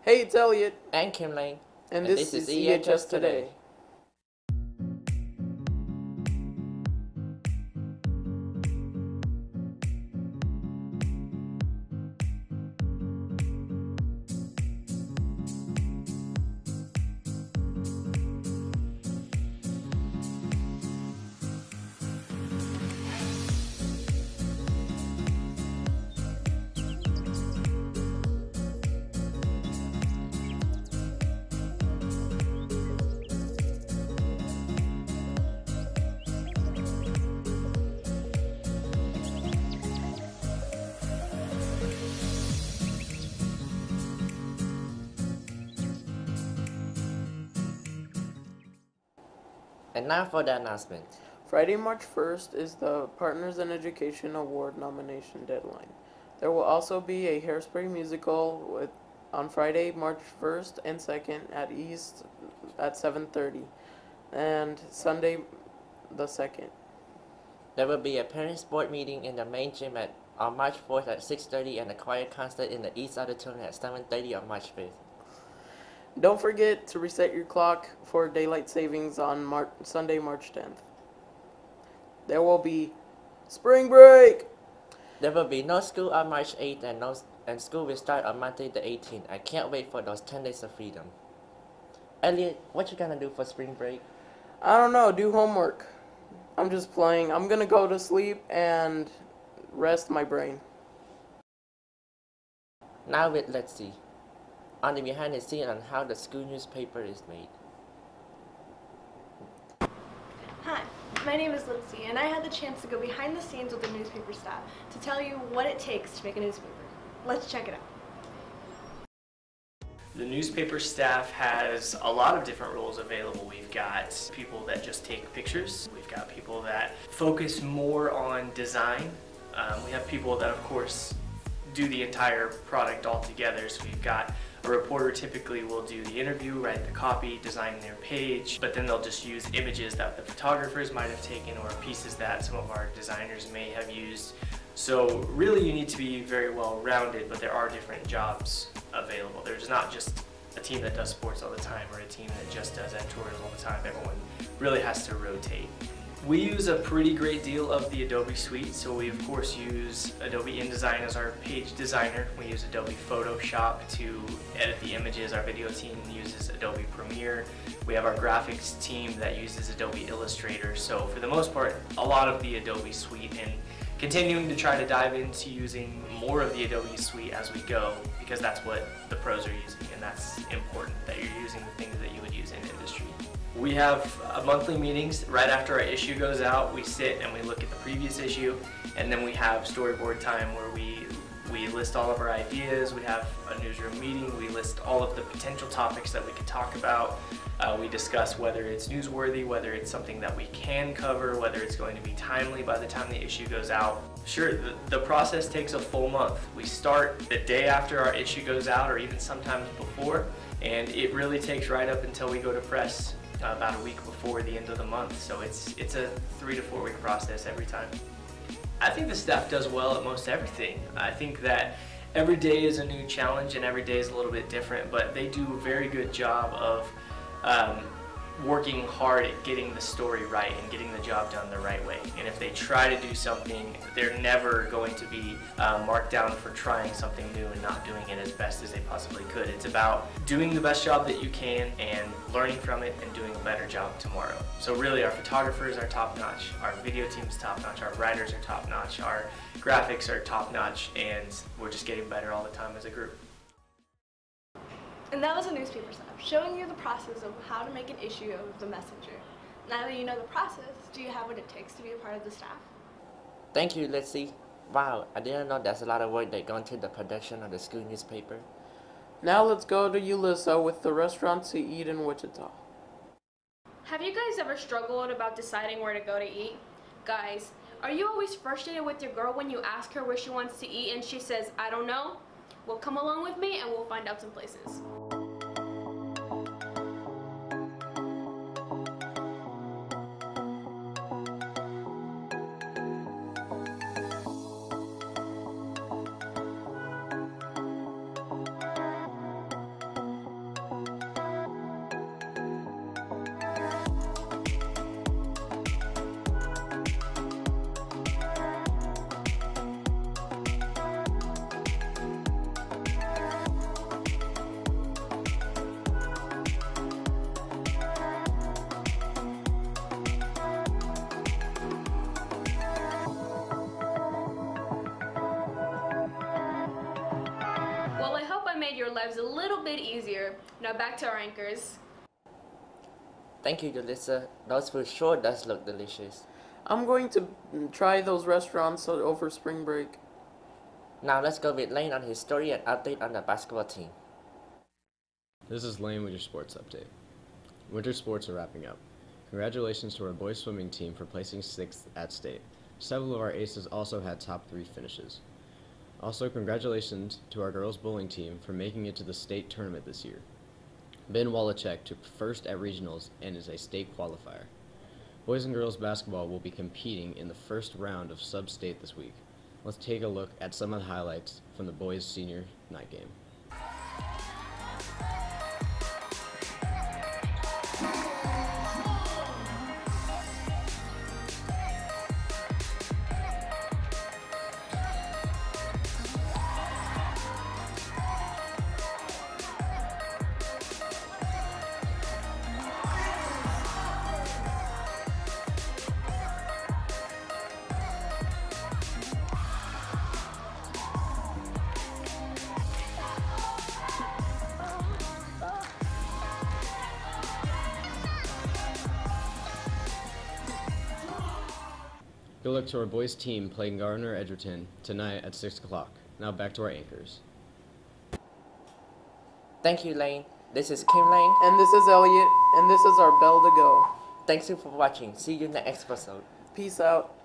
Hey, it's Elliot. And Kim Lane. And this is EHS Today. And now for the announcement. Friday, March 1st is the Partners in Education Award nomination deadline. There will also be a Hairspray musical on Friday, March 1st and 2nd at East at 7:30, and Sunday the 2nd. There will be a parents board meeting in the main gym on March 4th at 6:30 and a choir concert in the East Auditorium at 7:30 on March 5th. Don't forget to reset your clock for daylight savings on Sunday, March 10th. There will be spring break. There will be no school on March 8th and school will start on Monday the 18th. I can't wait for those 10 days of freedom. Elliot, what you gonna do for spring break? I don't know, do homework. I'm just playing. I'm gonna go to sleep and rest my brain. Now let's see. On the behind the scenes on how the school newspaper is made. Hi, my name is Lindsay, and I had the chance to go behind the scenes with the newspaper staff to tell you what it takes to make a newspaper. Let's check it out. The newspaper staff has a lot of different roles available. We've got people that just take pictures. We've got people that focus more on design. We have people that, of course, do the entire product altogether. So we've got a reporter typically will do the interview, write the copy, design their page, but then they'll just use images that the photographers might have taken or pieces that some of our designers may have used. So really you need to be very well rounded, but there are different jobs available. There's not just a team that does sports all the time or a team that just does editorials all the time. Everyone really has to rotate. We use a pretty great deal of the Adobe suite, so we of course use Adobe InDesign as our page designer. We use Adobe Photoshop to edit the images. Our video team uses Adobe Premiere. We have our graphics team that uses Adobe Illustrator. So for the most part, a lot of the Adobe suite, and continuing to try to dive into using more of the Adobe suite as we go, because that's what the pros are using, and that's important, that you're using the things that you would use in industry. We have monthly meetings right after our issue goes out. We sit and we look at the previous issue, and then we have storyboard time where we list all of our ideas. We have a newsroom meeting. We list all of the potential topics that we could talk about. We discuss whether it's newsworthy, whether it's something that we can cover, whether it's going to be timely by the time the issue goes out. Sure, the process takes a full month. We start the day after our issue goes out, or even sometimes before, and it really takes right up until we go to press about a week before the end of the month. So it's a 3 to 4 week process every time. I think the staff does well at most everything. I think that every day is a new challenge and every day is a little bit different, but they do a very good job of working hard at getting the story right and getting the job done the right way. And if they try to do something, they're never going to be marked down for trying something new and not doing it as best as they possibly could. It's about doing the best job that you can and learning from it and doing a better job tomorrow. So really our photographers are top-notch, our video team is top-notch, our writers are top-notch, our graphics are top-notch, and we're just getting better all the time as a group. And that was a newspaper staff showing you the process of how to make an issue of The Messenger. Now that you know the process, do you have what it takes to be a part of the staff? Thank you, Lindsay. Wow, I didn't know there's a lot of work that gone into the production of the school newspaper. Now let's go to Ulissa with the restaurants to eat in Wichita. Have you guys ever struggled about deciding where to go to eat? Guys, are you always frustrated with your girl when you ask her where she wants to eat and she says, I don't know? Well, come along with me and we'll find out some places. hope I made your lives a little bit easier. Now back to our anchors. Thank you, Yulissa. Those food sure does look delicious. I'm going to try those restaurants over spring break. Now let's go with Lane on his story and update on the basketball team. This is Lane with your sports update. Winter sports are wrapping up. Congratulations to our boys swimming team for placing 6th at state. Several of our aces also had top 3 finishes. Also, congratulations to our girls bowling team for making it to the state tournament this year. Ben Wallachek took first at regionals and is a state qualifier. Boys and girls basketball will be competing in the first round of sub-state this week. Let's take a look at some of the highlights from the boys' senior night game. Good luck to our boys team playing Gardner Edgerton tonight at 6 o'clock. Now back to our anchors. Thank you, Lane. This is Kim Lane. And this is Elliot, and this is our bell to go. Thanks you for watching. See you in the next episode. Peace out.